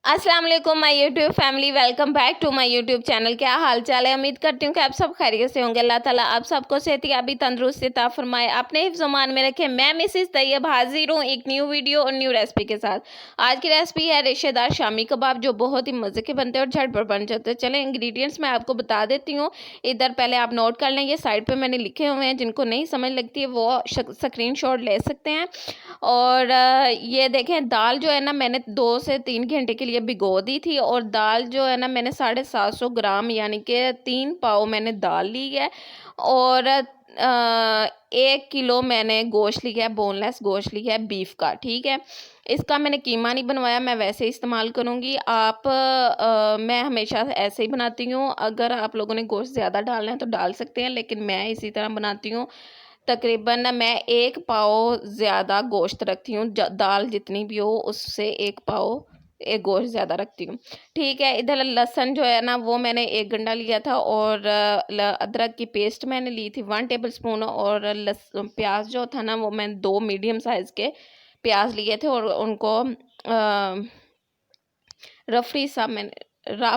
अस्सलाम वालेकुम my YouTube family, welcome back to my YouTube channel. क्या हाल चाल है? उम्मीद करती हूँ कि आप सब खैरियत से होंगे। अल्लाह ताला आप सबको सेहतियाबी तंदुरुस्ती अता फरमाए, अपने हिफ्ज़-ओ-मान में रखे। मैं मिसेस तैयब हाजिर हूँ एक न्यू वीडियो और न्यू रेसिपी के साथ। आज की रेसिपी है रेशेदार शामी कबाब, जो बहुत ही मज़े के बनते हैं और झटपट बन जाते हैं। चलें इंग्रेडिएंट्स मैं आपको बता देती हूँ। इधर पहले आप नोट कर लें, ये साइड पर मैंने लिखे हुए हैं। जिनको नहीं समझ लगती है वो स्क्रीनशॉट ले सकते हैं। और ये देखें, दाल जो है ना मैंने 2 से 3 घंटे के लिए भिगो दी थी। और दाल जो है ना मैंने 750 ग्राम यानी कि 3 पाव मैंने दाल ली है। और 1 किलो मैंने गोश्त लिया है, बोनलेस गोश्त लिया है बीफ का, ठीक है। इसका मैंने कीमा नहीं बनवाया, मैं वैसे इस्तेमाल करूँगी। मैं हमेशा ऐसे ही बनाती हूँ। अगर आप लोगों ने गोश्त ज़्यादा डालना है तो डाल सकते हैं, लेकिन मैं इसी तरह बनाती हूँ। तकरीबन मैं 1 पाव ज़्यादा गोश्त रखती हूँ, दाल जितनी भी हो उससे 1 पाव गोश्त ज़्यादा रखती हूँ, ठीक है। इधर लहसुन जो है ना वो मैंने 1 गंढा लिया था। और अदरक की पेस्ट मैंने ली थी 1 टेबल स्पून। और प्याज जो था ना वो मैंने 2 मीडियम साइज़ के प्याज लिए थे और उनको रफ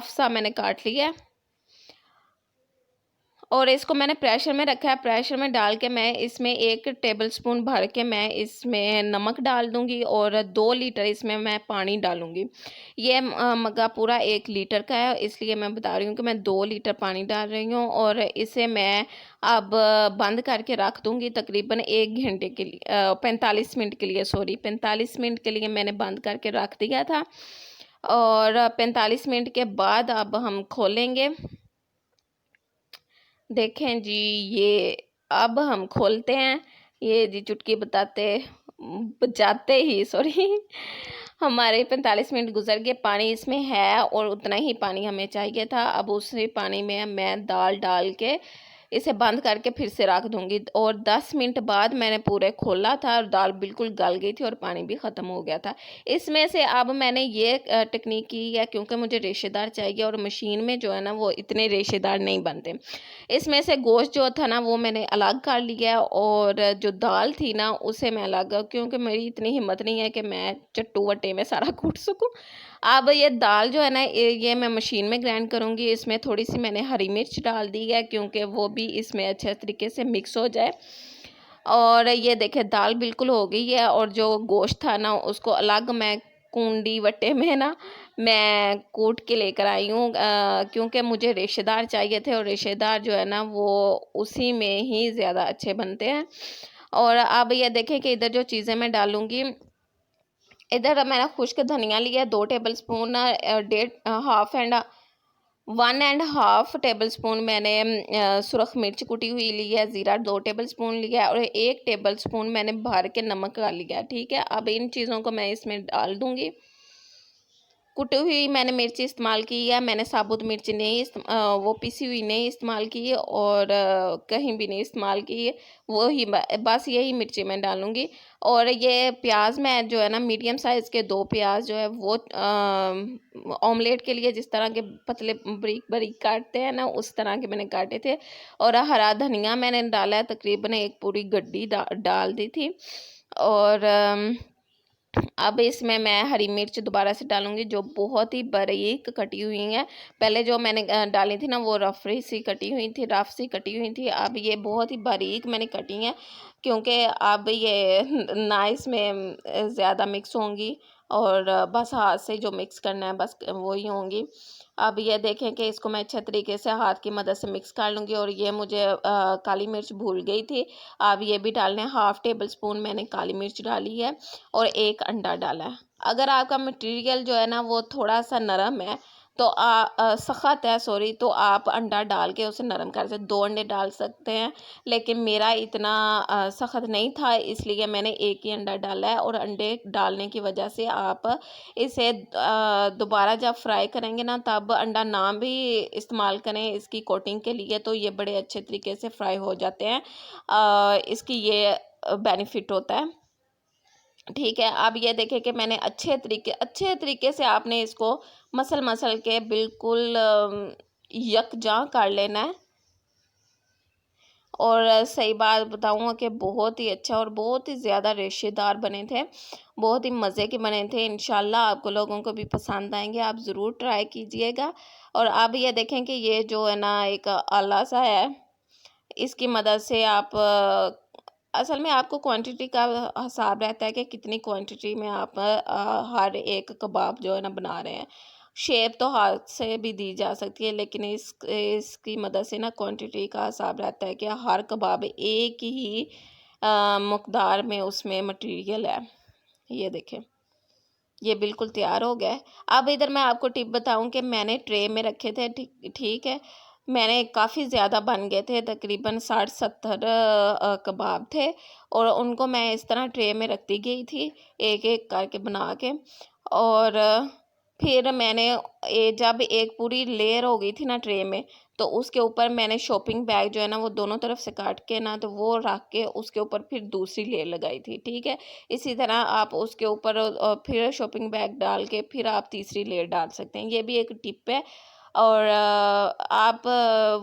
सा मैंने काट लिया। और इसको मैंने प्रेशर में रखा है। प्रेशर में डाल के मैं इसमें 1 टेबलस्पून भर के मैं इसमें नमक डाल दूँगी और 2 लीटर इसमें मैं पानी डालूँगी। ये मग्गा पूरा 1 लीटर का है, इसलिए मैं बता रही हूँ कि मैं 2 लीटर पानी डाल रही हूँ। और इसे मैं अब बंद करके रख दूँगी तकरीबन 1 घंटे के लिए, 45 मिनट के लिए, सॉरी 45 मिनट के लिए मैंने बंद करके रख दिया था। और 45 मिनट के बाद अब हम खोलेंगे। देखें जी, ये अब हम खोलते हैं। ये जी चुटकी बजाते ही सॉरी हमारे 45 मिनट गुजर गए। पानी इसमें है और उतना ही पानी हमें चाहिए था। अब उसी पानी में मैं दाल डाल के इसे बंद करके फिर से रख दूंगी। और 10 मिनट बाद मैंने पूरे खोला था और दाल बिल्कुल गल गई थी और पानी भी ख़त्म हो गया था। इसमें से अब मैंने ये टेक्निक की है क्योंकि मुझे रेशेदार चाहिए और मशीन में जो है ना वो इतने रेशेदार नहीं बनते। इसमें से गोश्त जो था ना वो मैंने अलग कर लिया और जो दाल थी ना उसे मैं अलग, क्योंकि मेरी इतनी हिम्मत नहीं है कि मैं चट्टू वट्टे में सारा कूट सकूं। अब ये दाल जो है ना ये मैं मशीन में ग्राइंड करूँगी। इसमें थोड़ी सी मैंने हरी मिर्च डाल दी है क्योंकि वो भी इसमें अच्छे तरीके से मिक्स हो जाए। और ये देखिए दाल बिल्कुल हो गई है। और जो गोश्त था ना उसको अलग मैं कूंडी वट्टे में ना मैं कूट के लेकर आई हूँ, क्योंकि मुझे रेशेदार चाहिए थे और रेशेदार जो है ना वो उसी में ही ज़्यादा अच्छे बनते हैं। और अब ये देखें कि इधर जो चीज़ें मैं डालूँगी, इधर मैंने खुश्क धनिया लिया 2 टेबल स्पून, डेढ़ half and 1 and half table spoon मैंने सुरख मिर्च कुटी हुई ली है। ज़ीरा 2 टेबल स्पून लिया है और 1 टेबल स्पून मैंने भर के नमक का लिया, ठीक है। अब इन चीज़ों को मैं इसमें डाल दूँगी। कुटी हुई मैंने मिर्ची इस्तेमाल की है। मैंने साबुत मिर्च नहीं वो पिसी हुई नहीं इस्तेमाल की है और कहीं भी नहीं इस्तेमाल की है। वो ही बस यही मिर्ची मैं डालूँगी। और ये प्याज मैं जो है ना मीडियम साइज़ के 2 प्याज जो है वो ऑमलेट के लिए जिस तरह के पतले बारीक बारीक काटते हैं ना उस तरह के मैंने काटे थे। और हरा धनिया मैंने डाला है, तकरीबन 1 पूरी गड्डी डाल दी थी। और अब इसमें मैं हरी मिर्च दोबारा से डालूँगी जो बहुत ही बारीक कटी हुई हैं। पहले जो मैंने डाली थी ना वो रफ़ सी कटी हुई थी, रफ़ सी कटी हुई थी। अब ये बहुत ही बारीक मैंने कटी हैं क्योंकि अब ये ना इसमें ज़्यादा मिक्स होंगी और बस हाथ से जो मिक्स करना है बस वही होंगी। अब ये देखें कि इसको मैं अच्छे तरीके से हाथ की मदद से मिक्स कर लूँगी। और ये मुझे काली मिर्च भूल गई थी, अब ये भी डालना है। हाफ़ टेबल स्पून मैंने काली मिर्च डाली है और 1 अंडा डाला है। अगर आपका मटेरियल जो है ना वो थोड़ा-सा नरम है तो सख़्त है सॉरी, तो आप अंडा डाल के उसे नरम कर सकते, 2 अंडे डाल सकते हैं। लेकिन मेरा इतना सख़्त नहीं था इसलिए मैंने 1 ही अंडा डाला है। और अंडे डालने की वजह से आप इसे दोबारा जब फ्राई करेंगे ना तब अंडा ना भी इस्तेमाल करें इसकी कोटिंग के लिए, तो ये बड़े अच्छे तरीके से फ्राई हो जाते हैं। इसकी ये बेनिफिट होता है, ठीक है। अब ये देखें कि मैंने अच्छे तरीके से आपने इसको मसल के बिल्कुल यकजां कर लेना है। और सही बात बताऊँ कि बहुत ही अच्छा और बहुत ही ज़्यादा रेशेदार बने थे, बहुत ही मज़े के बने थे। इंशाल्लाह आपको लोगों को भी पसंद आएँगे, आप ज़रूर ट्राई कीजिएगा। और अब ये देखें कि ये जो है ना एक आला सा है, इसकी मदद से आप असल में आपको क्वांटिटी का हिसाब रहता है कि कितनी क्वांटिटी में आप हर एक कबाब जो है ना बना रहे हैं। शेप तो हाथ से भी दी जा सकती है, लेकिन इसकी मदद से ना क्वांटिटी का हिसाब रहता है कि हर कबाब एक ही मकदार में उसमें मटेरियल है। ये देखें, ये बिल्कुल तैयार हो गया है। अब इधर मैं आपको टिप बताऊं कि मैंने ट्रे में रखे थे, ठीक ठीक है। मैंने काफ़ी ज़्यादा बन गए थे, तकरीबन 60-70 कबाब थे, और उनको मैं इस तरह ट्रे में रखती गई थी, एक एक करके बना के। और फिर मैंने जब एक पूरी लेयर हो गई थी ना ट्रे में, तो उसके ऊपर मैंने शॉपिंग बैग जो है ना वो दोनों तरफ से काट के ना, तो वो रख के उसके ऊपर फिर दूसरी लेयर लगाई थी, ठीक है। इसी तरह आप उसके ऊपर फिर शॉपिंग बैग डाल के फिर आप तीसरी लेयर डाल सकते हैं। ये भी एक टिप है। और आप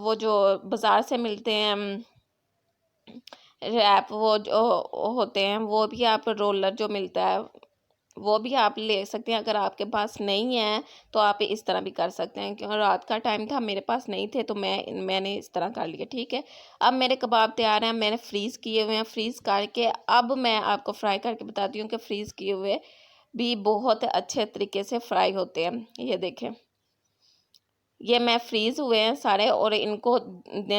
वो जो बाज़ार से मिलते हैं रैप, वो जो होते हैं, वो भी आप रोलर जो मिलता है वो भी आप ले सकते हैं। अगर आपके पास नहीं है तो आप इस तरह भी कर सकते हैं, क्योंकि रात का टाइम था, मेरे पास नहीं थे, तो मैंने इस तरह कर लिया, ठीक है। अब मेरे कबाब तैयार हैं, मैंने फ्रीज़ किए हुए हैं। फ्रीज़ करके अब मैं आपको फ्राई करके बताती हूँ कि फ्रीज़ किए हुए भी बहुत अच्छे तरीके से फ्राई होते हैं। ये देखें, ये मैं फ्रीज़ हुए हैं सारे, और इनको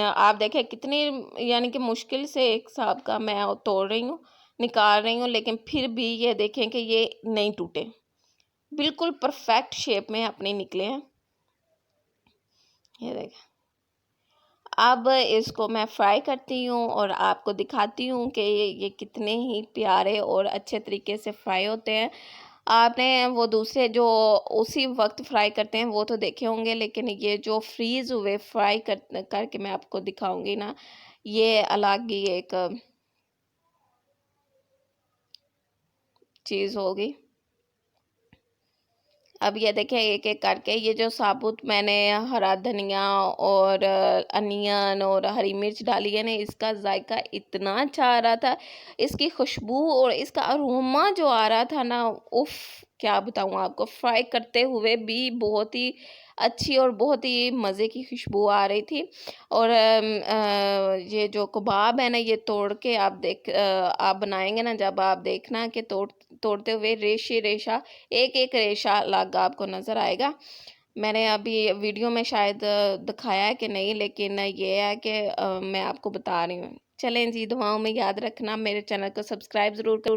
आप देखें कितनी, यानी कि मुश्किल से एक हिसाब का मैं तोड़ रही हूँ, निकाल रही हूँ, लेकिन फिर भी ये देखें कि ये नहीं टूटे, बिल्कुल परफेक्ट शेप में अपने निकले हैं। ये देखें, अब इसको मैं फ्राई करती हूँ और आपको दिखाती हूँ कि ये कितने ही प्यारे और अच्छे तरीके से फ्राई होते हैं। आपने वो दूसरे जो उसी वक्त फ्राई करते हैं वो तो देखे होंगे, लेकिन ये जो फ्रीज़ हुए फ्राई करके मैं आपको दिखाऊंगी ना, ये अलग ही एक चीज़ होगी। अब ये देखें एक एक करके, ये जो साबुत मैंने हरा धनिया और अनियन और हरी मिर्च डाली है ना, इसका जायका इतना अच्छा आ रहा था, इसकी खुशबू और इसका अरोमा जो आ रहा था ना, उफ, क्या बताऊँ आपको। फ्राई करते हुए भी बहुत ही अच्छी और बहुत ही मज़े की खुशबू आ रही थी। और ये जो कबाब है ना, ये तोड़ के आप बनाएंगे ना, जब आप देखना कि तोड़ते हुए रेशे रेशा, एक एक रेशा अलग आपको नज़र आएगा। मैंने अभी वीडियो में शायद दिखाया है कि नहीं, लेकिन ये है कि मैं आपको बता रही हूँ। चलें जी, दुआओं में याद रखना, मेरे चैनल को सब्सक्राइब ज़रूर करो।